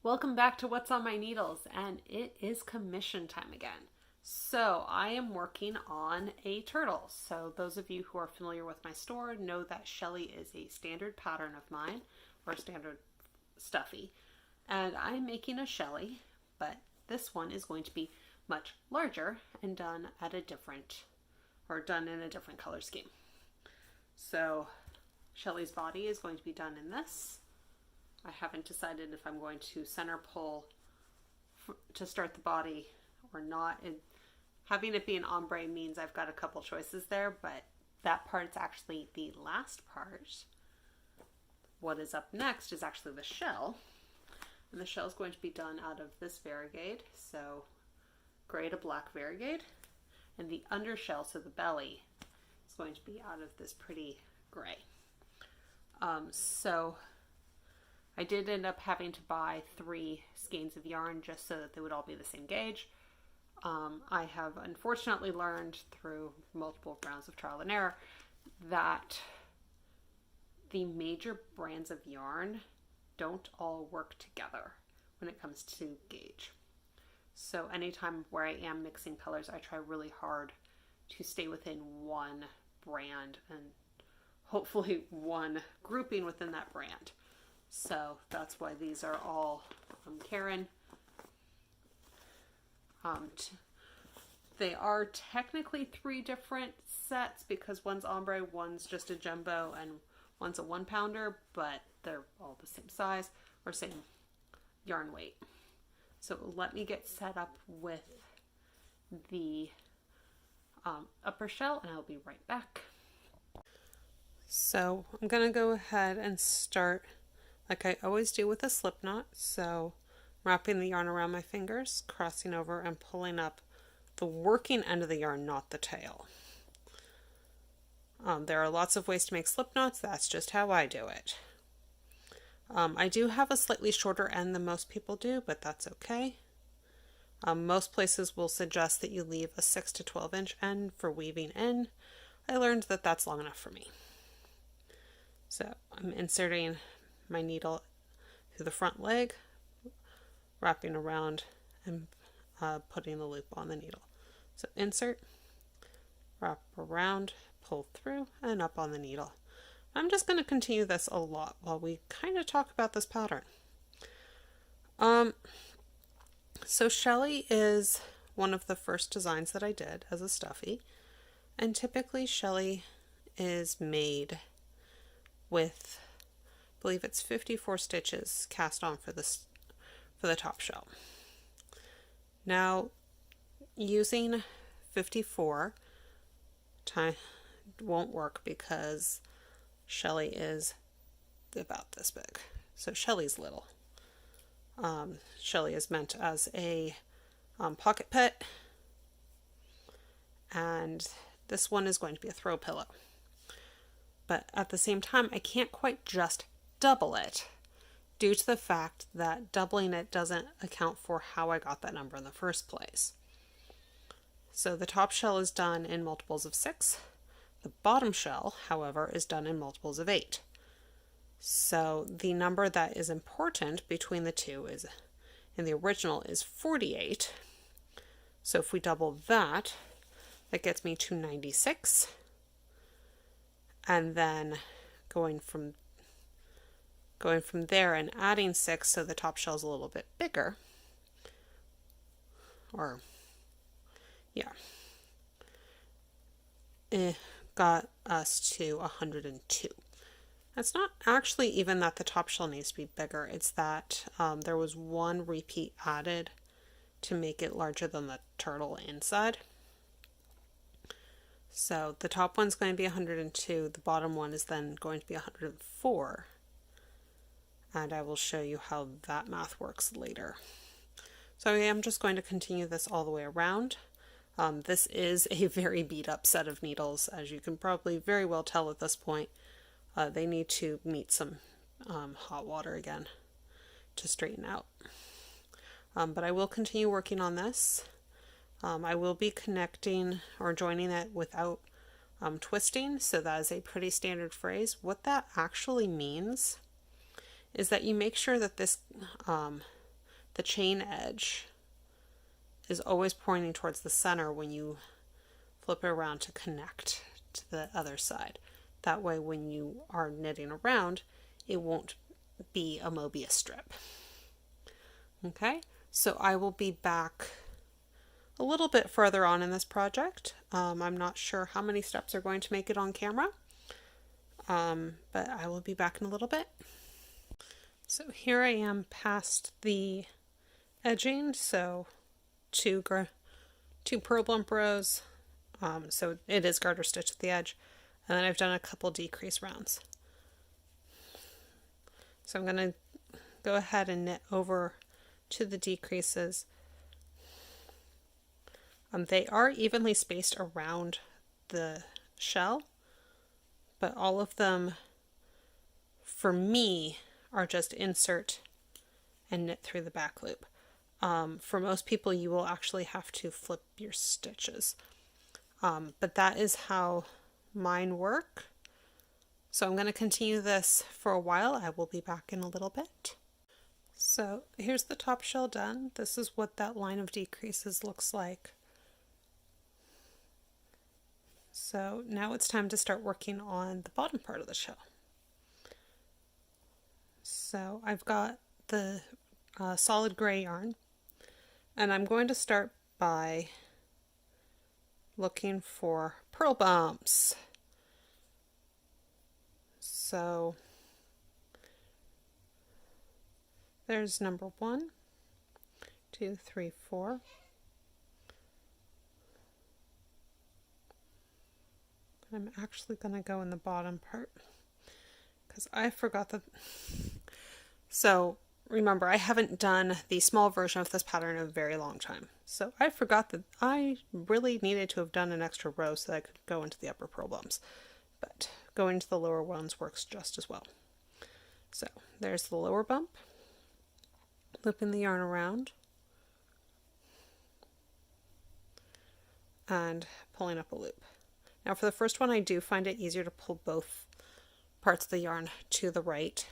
Welcome back to What's on My Needles, and it is commission time again. So I am working on a turtle. So those of you who are familiar with my store know that Shelly is a standard pattern of mine, or standard stuffy. And I'm making a Shelly, but this one is going to be much larger and done in a different color scheme. So Shelly's body is going to be done in this. I haven't decided if I'm going to center pull to start the body or not. And having it be an ombre means I've got a couple choices there, but that part's actually the last part. What is up next is actually the shell. And the shell is going to be done out of this variegated, so gray to black variegated. And the undershell, so the belly, is going to be out of this pretty gray. So I did end up having to buy 3 skeins of yarn just so that they would all be the same gauge. I have unfortunately learned through multiple rounds of trial and error that the major brands of yarn don't all work together when it comes to gauge. So anytime where I am mixing colors, I try really hard to stay within one brand and hopefully one grouping within that brand. So that's why these are all Karen. They are technically 3 different sets because one's ombre, one's just a jumbo, and one's a 1-pounder, but they're all the same size or same yarn weight. So let me get set up with the upper shell and I'll be right back. So I'm going to go ahead and start like I always do with a slip knot. So wrapping the yarn around my fingers, crossing over and pulling up the working end of the yarn, not the tail. There are lots of ways to make slip knots. That's just how I do it. I do have a slightly shorter end than most people do, but that's okay. Most places will suggest that you leave a 6 to 12 inch end for weaving in. I learned that that's long enough for me. So I'm inserting my needle through the front leg, wrapping around and putting the loop on the needle. So insert, wrap around, pull through, and up on the needle. I'm just going to continue this a lot while we kind of talk about this pattern. So Shelly is one of the first designs that I did as a stuffy, and typically Shelly is made with, I believe it's 54 stitches cast on for the top shell. Now, using 54 won't work because Shelly is about this big. So Shelly's little. Shelly is meant as a pocket pet, and this one is going to be a throw pillow. But at the same time, I can't quite just double it due to the fact that doubling it doesn't account for how I got that number in the first place. So the top shell is done in multiples of 6. The bottom shell, however, is done in multiples of 8. So the number that is important between the two is, in the original, is 48. So if we double that, that gets me to 96. And then going from there and adding 6 so the top shell is a little bit bigger, or yeah, it got us to 102. It's not actually even that the top shell needs to be bigger, it's that there was one repeat added to make it larger than the turtle inside. So the top one's going to be 102, the bottom one is then going to be 104. And I will show you how that math works later. So I am just going to continue this all the way around. This is a very beat up set of needles, as you can probably very well tell at this point. They need to meet some hot water again to straighten out. But I will continue working on this. I will be connecting or joining it without twisting, so that is a pretty standard phrase. What that actually means is that you make sure that this the chain edge is always pointing towards the center when you flip it around to connect to the other side. That way when you are knitting around, it won't be a Mobius strip. Okay, so I will be back a little bit further on in this project. I'm not sure how many steps are going to make it on camera, but I will be back in a little bit. So here I am past the edging, so two purl bump rows, so it is garter stitch at the edge, and then I've done a couple decrease rounds. So I'm going to go ahead and knit over to the decreases. They are evenly spaced around the shell, but all of them for me are just insert and knit through the back loop. For most people you will actually have to flip your stitches, but that is how mine work. So I'm going to continue this for a while. I will be back in a little bit. So here's the top shell done. This is what that line of decreases looks like. So now it's time to start working on the bottom part of the shell. So I've got the solid gray yarn, and I'm going to start by looking for purl bumps. So there's number 1, 2, 3, 4. I'm actually going to go in the bottom part because I forgot the... So remember, I haven't done the small version of this pattern in a very long time. So I forgot that I really needed to have done an extra row so that I could go into the upper purl bumps. But going to the lower ones works just as well. So there's the lower bump, looping the yarn around, and pulling up a loop. Now for the first one, I do find it easier to pull both parts of the yarn to the right.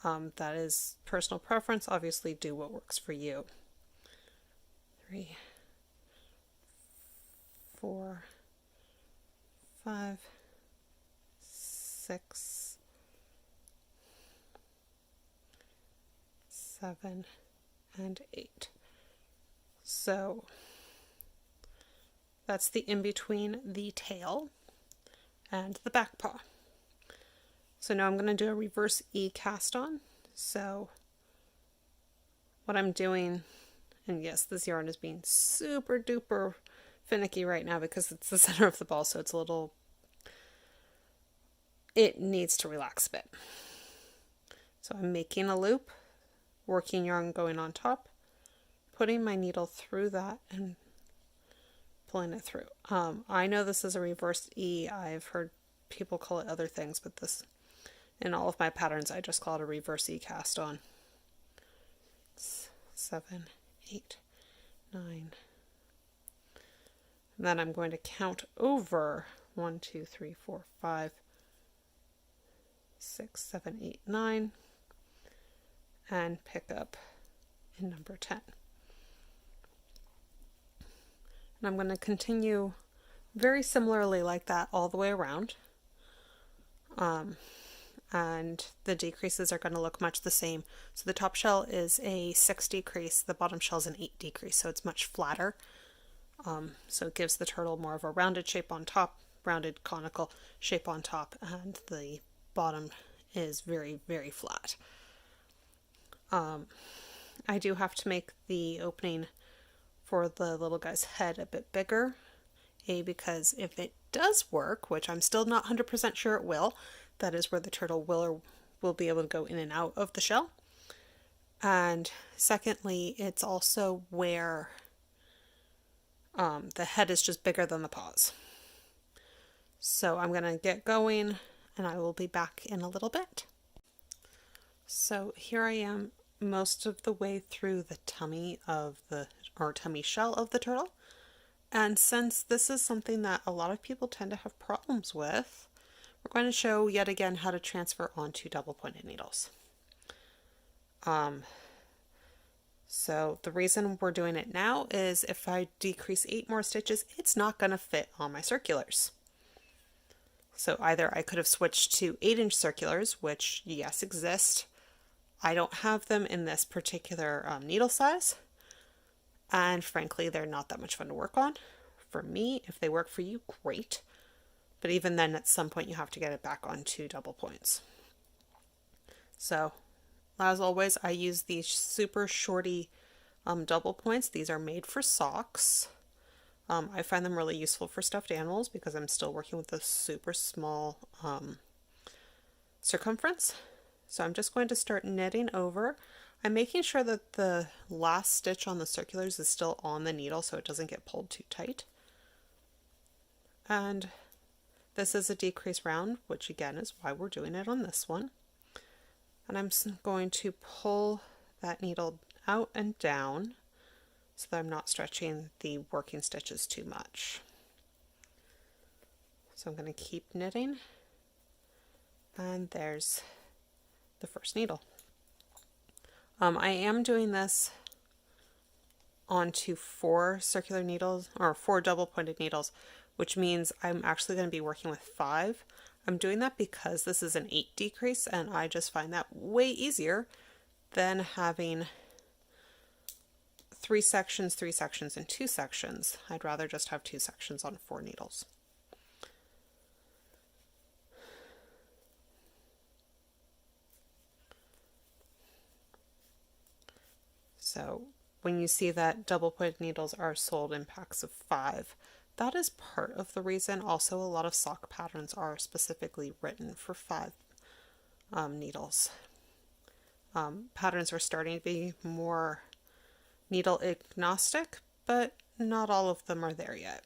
That is personal preference. Obviously do what works for you. 3, 4, 5, 6, 7, and 8. So that's the in between the tail and the back paw. So now I'm going to do a reverse E cast on. So what I'm doing, and yes, this yarn is being super duper finicky right now because it's the center of the ball, so it's a little, it needs to relax a bit. So I'm making a loop, working yarn going on top, putting my needle through that and pulling it through. I know this is a reverse E. I've heard people call it other things, but this, in all of my patterns, I just call it a reverse E cast on. 7, 8, 9. And then I'm going to count over 1, 2, 3, 4, 5, 6, 7, 8, 9, and pick up in number 10. And I'm going to continue very similarly like that all the way around. And the decreases are going to look much the same. So the top shell is a 6 decrease, the bottom shell is an 8 decrease, so it's much flatter. So it gives the turtle more of a rounded shape on top, rounded conical shape on top, and the bottom is very, very flat. I do have to make the opening for the little guy's head a bit bigger, because if it does work, which I'm still not 100% sure it will, that is where the turtle will be able to go in and out of the shell. And secondly, it's also where the head is just bigger than the paws. So I'm going to get going and I will be back in a little bit. So here I am most of the way through the tummy of the, or tummy shell of the turtle. And since this is something that a lot of people tend to have problems with, we're going to show yet again how to transfer onto double pointed needles. So the reason we're doing it now is if I decrease 8 more stitches, it's not going to fit on my circulars. So either I could have switched to 8-inch circulars, which yes exist. I don't have them in this particular needle size. And frankly, they're not that much fun to work on. For me, if they work for you, great. But even then, at some point, you have to get it back onto double points. So, as always, I use these super shorty double points. These are made for socks. I find them really useful for stuffed animals because I'm still working with a super small circumference. So I'm just going to start knitting over. I'm making sure that the last stitch on the circulars is still on the needle so it doesn't get pulled too tight. And this is a decrease round, which again is why we're doing it on this one. And I'm going to pull that needle out and down so that I'm not stretching the working stitches too much. So I'm going to keep knitting, and there's the first needle. I am doing this onto 4 circular needles, or 4 double pointed needles, which means I'm actually going to be working with 5. I'm doing that because this is an 8 decrease, and I just find that way easier than having 3 sections, 3 sections, and 2 sections. I'd rather just have 2 sections on 4 needles. So when you see that double pointed needles are sold in packs of 5, that is part of the reason. Also, a lot of sock patterns are specifically written for 5 needles. Patterns are starting to be more needle agnostic, but not all of them are there yet.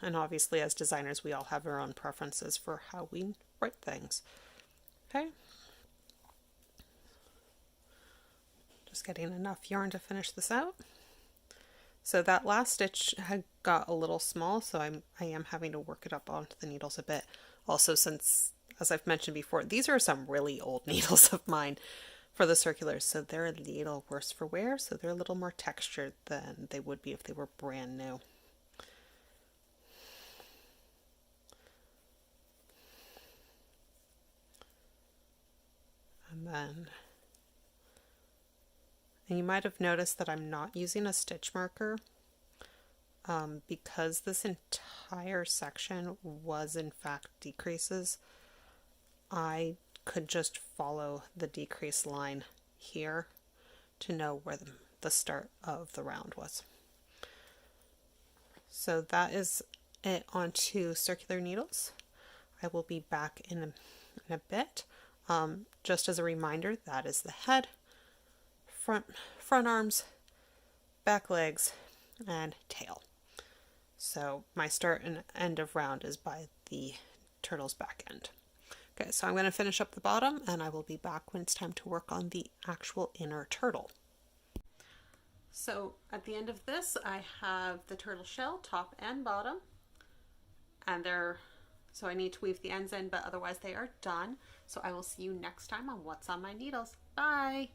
And obviously, as designers, we all have our own preferences for how we write things. Okay. Just getting enough yarn to finish this out. So that last stitch had got a little small, so I am having to work it up onto the needles a bit. Also, since, as I've mentioned before, these are some really old needles of mine for the circulars, so they're a little worse for wear, so they're a little more textured than they would be if they were brand new. And you might have noticed that I'm not using a stitch marker because this entire section was in fact decreases. I could just follow the decrease line here to know where the start of the round was. So that is it onto circular needles. I will be back in a bit. Just as a reminder, that is the head, front arms, back legs, and tail. So my start and end of round is by the turtle's back end. Okay, so I'm going to finish up the bottom, and I will be back when it's time to work on the actual inner turtle. So at the end of this, I have the turtle shell, top and bottom, and so I need to weave the ends in, but otherwise they are done. So I will see you next time on What's on My Needles. Bye!